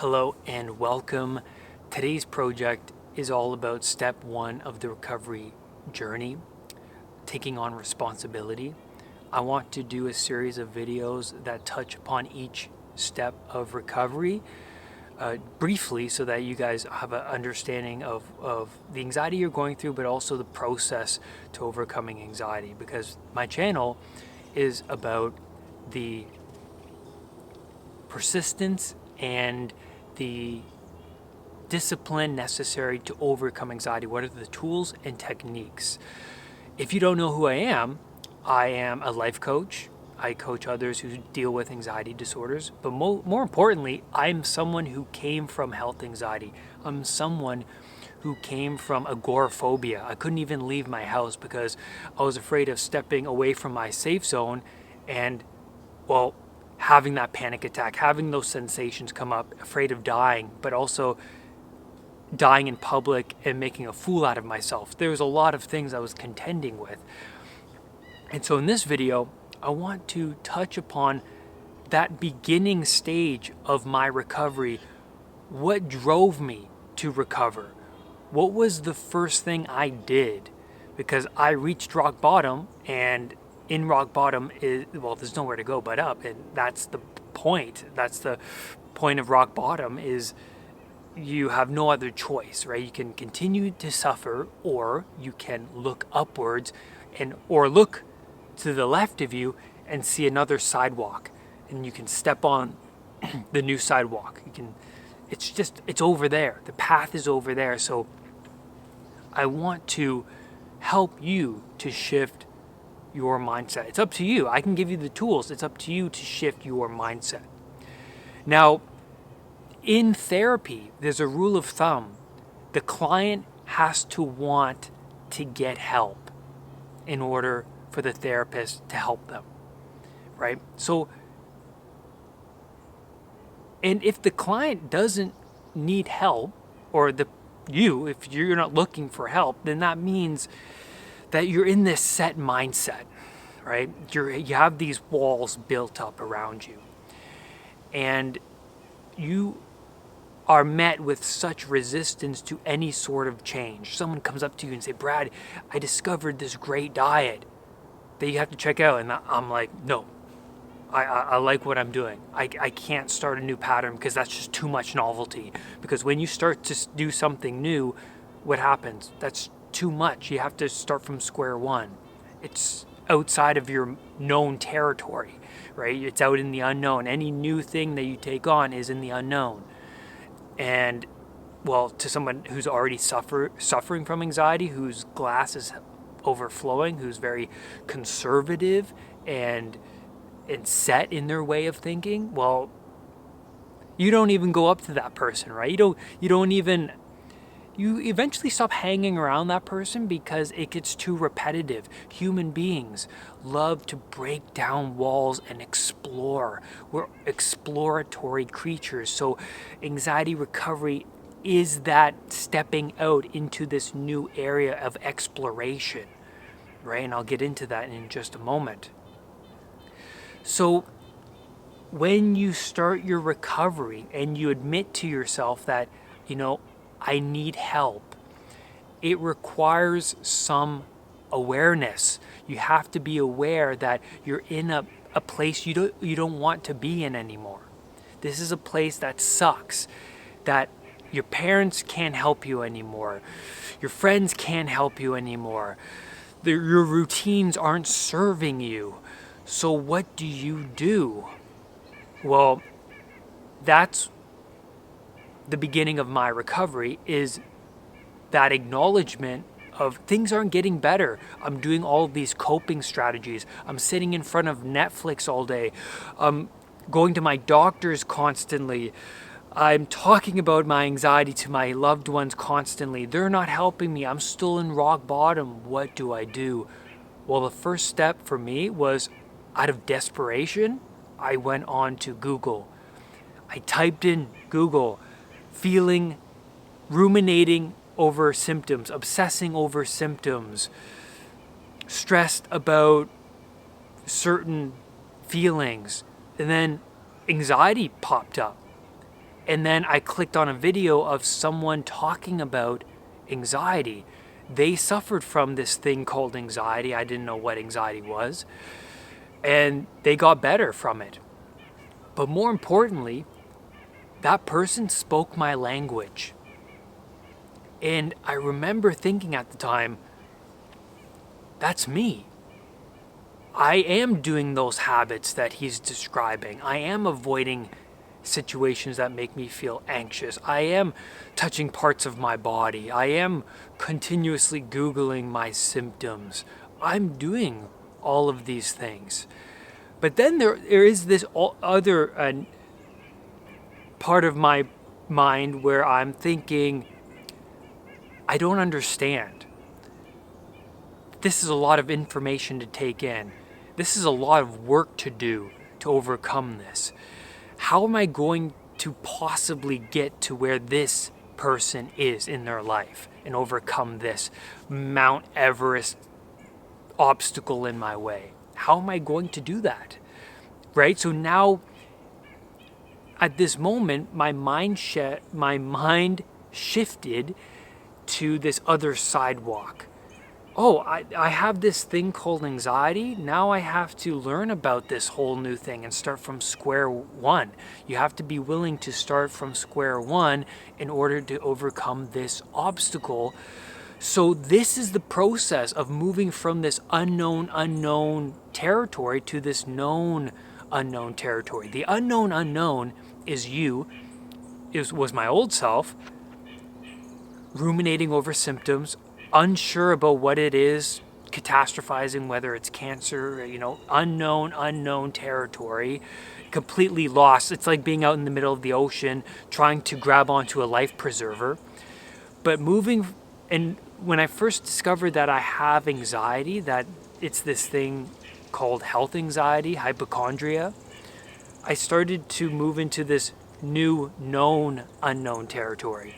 Hello and welcome. Today's project is all about step one of the recovery journey, taking on responsibility. I want to do a series of videos that touch upon each step of recovery briefly so that you guys have an understanding of the anxiety you're going through, but also the process to overcoming anxiety, because my channel is about the persistence and the discipline necessary to overcome anxiety. What are the tools and techniques? If you don't know who I am a life coach. I coach others who deal with anxiety disorders, but more importantly, I'm someone who came from health anxiety. I'm someone who came from agoraphobia. I couldn't even leave my house because I was afraid of stepping away from my safe zone and, well, having that panic attack, having those sensations come up, afraid of dying, but also dying in public and making a fool out of myself. There was a lot of things I was contending with. And so in this video, I want to touch upon that beginning stage of my recovery. What drove me to recover? What was the first thing I did? Because I reached rock bottom, and in rock bottom is, well, there's nowhere to go but up. And that's the point. That's the point of rock bottom, is you have no other choice, right? You can continue to suffer, or you can look upwards or look to the left of you and see another sidewalk, and you can step on the new sidewalk. It's over there. The path is over there. So I want to help you to shift your mindset. It's up to you. I can give you the tools. It's up to you to shift your mindset. Now, in therapy, there's a rule of thumb. The client has to want to get help in order for the therapist to help them, right? So, and if the client doesn't need help, or if you're not looking for help, then that means that you're in this set mindset, right? You have these walls built up around you, and you are met with such resistance to any sort of change. Someone comes up to you and say, "Brad, I discovered this great diet that you have to check out." And I'm like, "No, I like what I'm doing. I can't start a new pattern because that's just too much novelty." Because when you start to do something new, what happens? That's too much. You have to start from square one. It's outside of your known territory, right? It's out in the unknown. Any new thing that you take on is in the unknown. And, well, to someone who's already suffering from anxiety, whose glass is overflowing, who's very conservative and set in their way of thinking, well, you don't even go up to that person, right? You eventually stop hanging around that person because it gets too repetitive. Human beings love to break down walls and explore. We're exploratory creatures. So anxiety recovery is that stepping out into this new area of exploration, right? And I'll get into that in just a moment. So when you start your recovery and you admit to yourself that, I need help, it requires some awareness. You have to be aware that you're in a place you don't want to be in anymore. This is a place that sucks, that your parents can't help you anymore. Your friends can't help you anymore. Your routines aren't serving you. So what do you do? Well, that's the beginning of my recovery, is that acknowledgement of things aren't getting better. I'm doing all of these coping strategies. I'm sitting in front of Netflix all day. I'm going to my doctors constantly. I'm talking about my anxiety to my loved ones constantly. They're not helping me. I'm still in rock bottom. What do I do? Well, the first step for me was, out of desperation, I went on to Google. I typed in Google, ruminating over symptoms, obsessing over symptoms, stressed about certain feelings, and then anxiety popped up. And then I clicked on a video of someone talking about anxiety. They suffered from this thing called anxiety. I didn't know what anxiety was. And they got better from it. But more importantly, that person spoke my language. And I remember thinking at the time, that's me. I am doing those habits that he's describing. I am avoiding situations that make me feel anxious. I am touching parts of my body. I am continuously Googling my symptoms. I'm doing all of these things. But then there is this other part of my mind where I'm thinking, I don't understand. This is a lot of information to take in. This is a lot of work to do to overcome this. How am I going to possibly get to where this person is in their life and overcome this Mount Everest obstacle in my way? How am I going to do that? Right? So now, at this moment, my mind shifted to this other sidewalk. Oh, I have this thing called anxiety. Now I have to learn about this whole new thing and start from square one. You have to be willing to start from square one in order to overcome this obstacle. So this is the process of moving from this unknown territory to this known unknown territory. The unknown is was my old self, ruminating over symptoms, unsure about what it is, catastrophizing whether it's cancer, unknown territory, completely lost. It's like being out in the middle of the ocean trying to grab onto a life preserver. But and when I first discovered that I have anxiety, that it's this thing called health anxiety, hypochondria, I started to move into this new known unknown territory.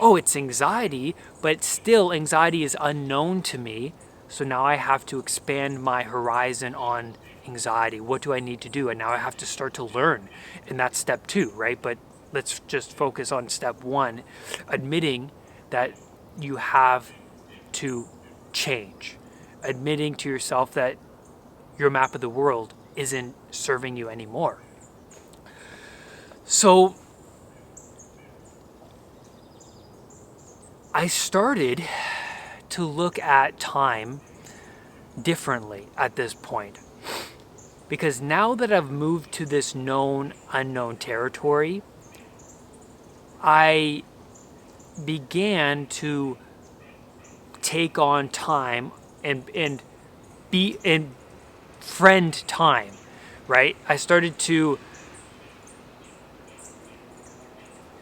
Oh, it's anxiety, but still anxiety is unknown to me. So now I have to expand my horizon on anxiety. What do I need to do? And now I have to start to learn. And that's step 2, right? But let's just focus on step 1, admitting that you have to change. Admitting to yourself that your map of the world isn't serving you anymore. So I started to look at time differently at this point. Because now that I've moved to this known unknown territory, I began to take on time and friend time, right? I started to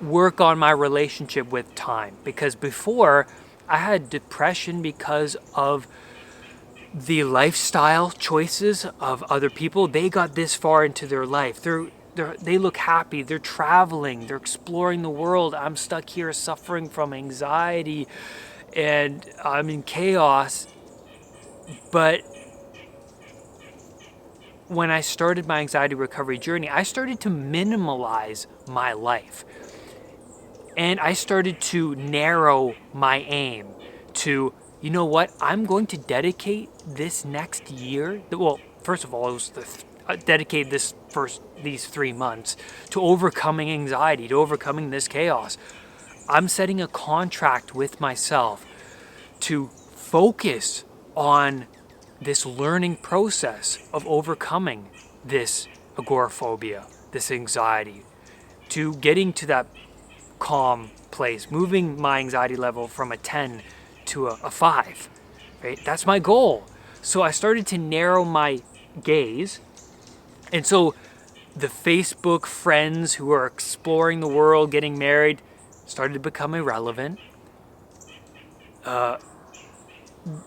work on my relationship with time, because before I had depression because of the lifestyle choices of other people. They got this far into their life. They look happy. They're traveling. They're exploring the world. I'm stuck here suffering from anxiety and I'm in chaos. But when I started my anxiety recovery journey, I started to minimalize my life. And I started to narrow my aim to, you know what, I'm going to dedicate this next year. Well, first of all, it was dedicate these 3 months to overcoming anxiety, to overcoming this chaos. I'm setting a contract with myself to focus on this learning process of overcoming this agoraphobia, this anxiety, to getting to that calm place, moving my anxiety level from a 10 to a 5, right? That's my goal. So I started to narrow my gaze. And so the Facebook friends who are exploring the world, getting married, started to become irrelevant.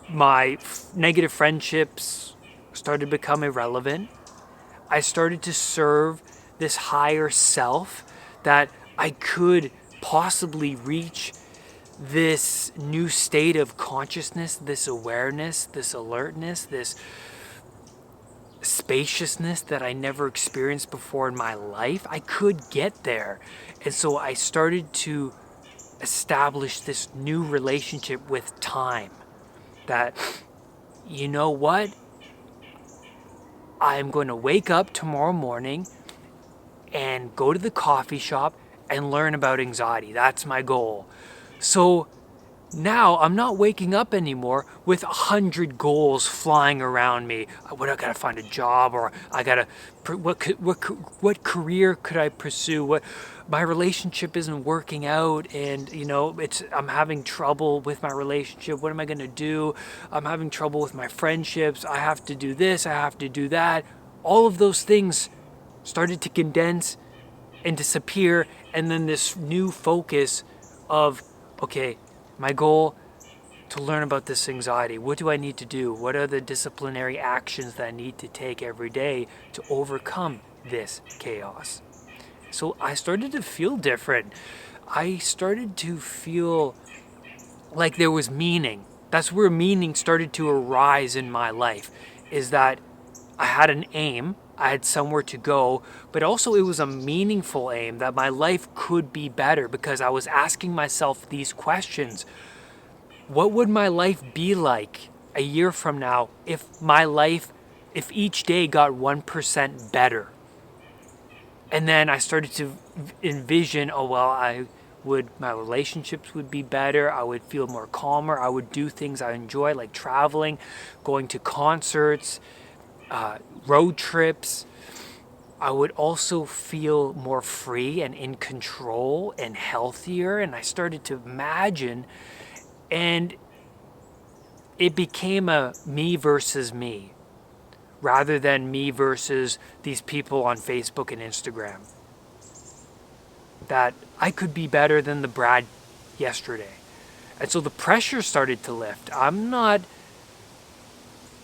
My negative friendships started to become irrelevant. I started to serve this higher self that I could possibly reach this new state of consciousness, this awareness, this alertness, this spaciousness that I never experienced before in my life. I could get there. And so I started to establish this new relationship with time that, you know what? I'm going to wake up tomorrow morning and go to the coffee shop and learn about anxiety. That's my goal. So now I'm not waking up anymore with 100 goals flying around me. What, I gotta find a job, or I gotta, what career could I pursue? What, my relationship isn't working out, and I'm having trouble with my relationship. What am I gonna do? I'm having trouble with my friendships. I have to do this. I have to do that. All of those things started to condense and disappear, and then this new focus of, okay, my goal to learn about this anxiety. What do I need to do? What are the disciplinary actions that I need to take every day to overcome this chaos? So I started to feel different. I started to feel like there was meaning. That's where meaning started to arise in my life, is that I had an aim, I had somewhere to go, but also it was a meaningful aim, that my life could be better because I was asking myself these questions. What would my life be like a year from now if each day got 1% better? And then I started to envision, my relationships would be better, I would feel more calmer, I would do things I enjoy, like traveling, going to concerts, road trips. I would also feel more free and in control and healthier. And I started to imagine, and it became a me versus me, rather than me versus these people on Facebook and Instagram. That I could be better than the Brad yesterday. And so the pressure started to lift. I'm not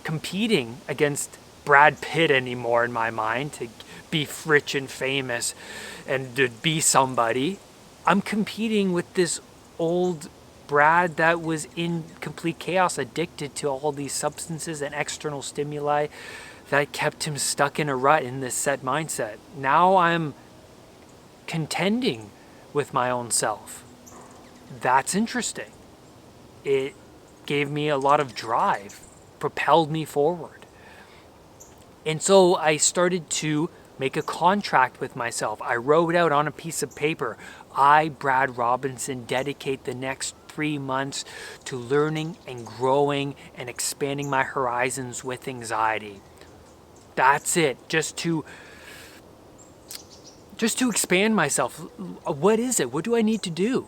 competing against Brad Pitt anymore in my mind to be rich and famous and to be somebody. I'm competing with this old Brad that was in complete chaos, addicted to all these substances and external stimuli that kept him stuck in a rut in this set mindset. Now I'm contending with my own self. That's interesting. It gave me a lot of drive, propelled me forward. And so I started to make a contract with myself. I wrote out on a piece of paper, I, Brad Robinson, dedicate the next 3 months to learning and growing and expanding my horizons with anxiety. That's it. Just to expand myself. What is it? What do I need to do?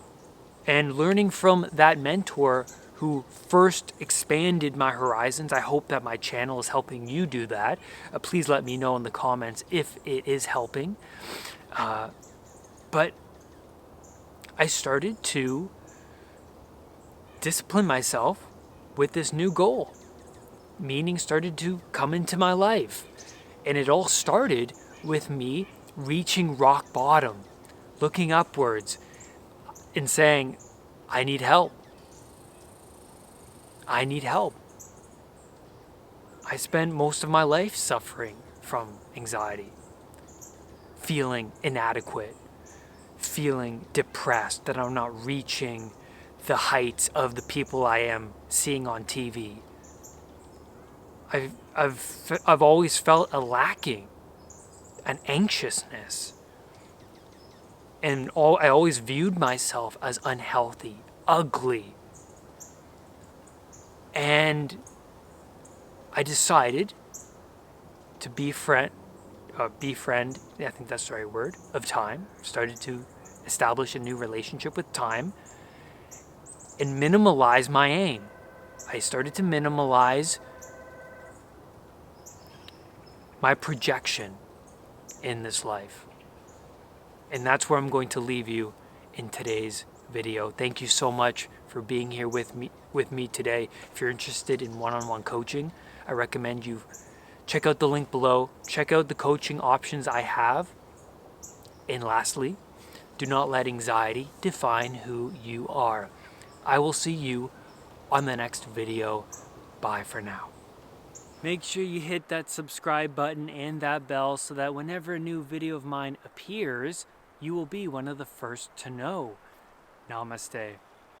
And learning from that mentor who first expanded my horizons. I hope that my channel is helping you do that. Please let me know in the comments if it is helping. But I started to discipline myself with this new goal. Meaning started to come into my life. And it all started with me reaching rock bottom, looking upwards and saying, I need help. I need help. I spent most of my life suffering from anxiety, feeling inadequate, feeling depressed that I'm not reaching the heights of the people I am seeing on TV. I've always felt a lacking, an anxiousness, and I always viewed myself as unhealthy, ugly. And I decided to befriend, I think that's the right word, of time. Started to establish a new relationship with time and minimalize my aim. I started to minimalize my projection in this life. And that's where I'm going to leave you in today's video. Thank you so much for being here with me today. If you're interested in one-on-one coaching, I recommend you check out the link below. Check out the coaching options I have. And lastly, do not let anxiety define who you are. I will see you on the next video. Bye for now. Make sure you hit that subscribe button and that bell so that whenever a new video of mine appears, you will be one of the first to know. Namaste.